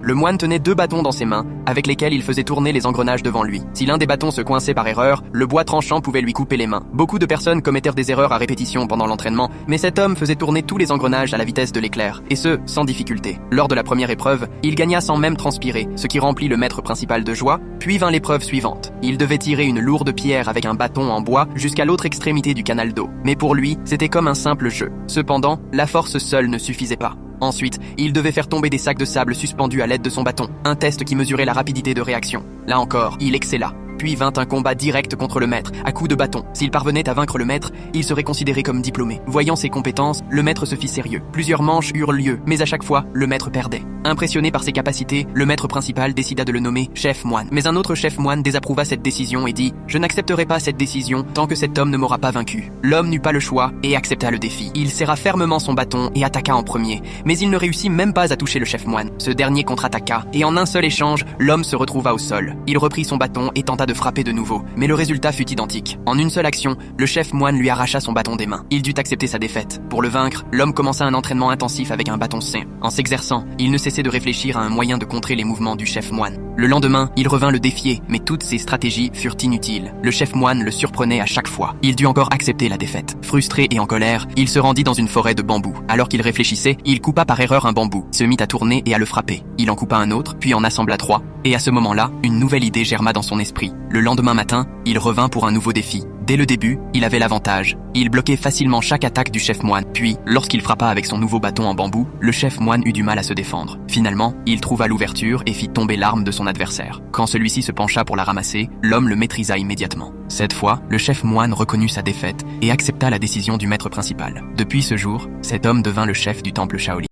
Le moine tenait 2 bâtons dans ses mains, avec lesquels il faisait tourner les engrenages devant lui. Si l'un des bâtons se coinçait par erreur, le bois tranchant pouvait lui couper les mains. Beaucoup de personnes commettèrent des erreurs à répétition pendant l'entraînement, mais cet homme faisait tourner tous les engrenages à la vitesse de l'éclair, et ce, sans difficulté. Lors de la première épreuve, il gagna sans même transpirer, ce qui remplit le maître principal de joie, puis vint l'épreuve suivante. Il devait tirer une lourde pierre avec un bâton en bois jusqu'à l'autre extrémité du canal d'eau. Mais pour lui, c'était comme un simple jeu. Cependant, la force seule ne suffisait pas. Ensuite, il devait faire tomber des sacs de sable suspendus à l'aide de son bâton, un test qui mesurait la rapidité de réaction. Là encore, il excella. Puis vint un combat direct contre le maître, à coups de bâton. S'il parvenait à vaincre le maître, il serait considéré comme diplômé. Voyant ses compétences, le maître se fit sérieux. Plusieurs manches eurent lieu, mais à chaque fois, le maître perdait. Impressionné par ses capacités, le maître principal décida de le nommer chef moine. Mais un autre chef moine désapprouva cette décision et dit « Je n'accepterai pas cette décision tant que cet homme ne m'aura pas vaincu. » L'homme n'eut pas le choix et accepta le défi. Il serra fermement son bâton et attaqua en premier, mais il ne réussit même pas à toucher le chef moine. Ce dernier contre-attaqua, et en un seul échange, l'homme se retrouva au sol. Il reprit son bâton et tenta de frapper de nouveau, mais le résultat fut identique. En une seule action, le chef moine lui arracha son bâton des mains. Il dut accepter sa défaite. Pour le vaincre, l'homme commença un entraînement intensif avec un bâton sain. En s'exerçant, il ne cessait de réfléchir à un moyen de contrer les mouvements du chef moine. Le lendemain, il revint le défier, mais toutes ses stratégies furent inutiles. Le chef moine le surprenait à chaque fois. Il dut encore accepter la défaite. Frustré et en colère, il se rendit dans une forêt de bambous. Alors qu'il réfléchissait, il coupa par erreur un bambou, se mit à tourner et à le frapper. Il en coupa un autre, puis en assembla 3, et à ce moment-là, une nouvelle idée germa dans son esprit. Le lendemain matin, il revint pour un nouveau défi. Dès le début, il avait l'avantage. Il bloquait facilement chaque attaque du chef moine. Puis, lorsqu'il frappa avec son nouveau bâton en bambou, le chef moine eut du mal à se défendre. Finalement, il trouva l'ouverture et fit tomber l'arme de son adversaire. Quand celui-ci se pencha pour la ramasser, l'homme le maîtrisa immédiatement. Cette fois, le chef moine reconnut sa défaite et accepta la décision du maître principal. Depuis ce jour, cet homme devint le chef du temple Shaolin.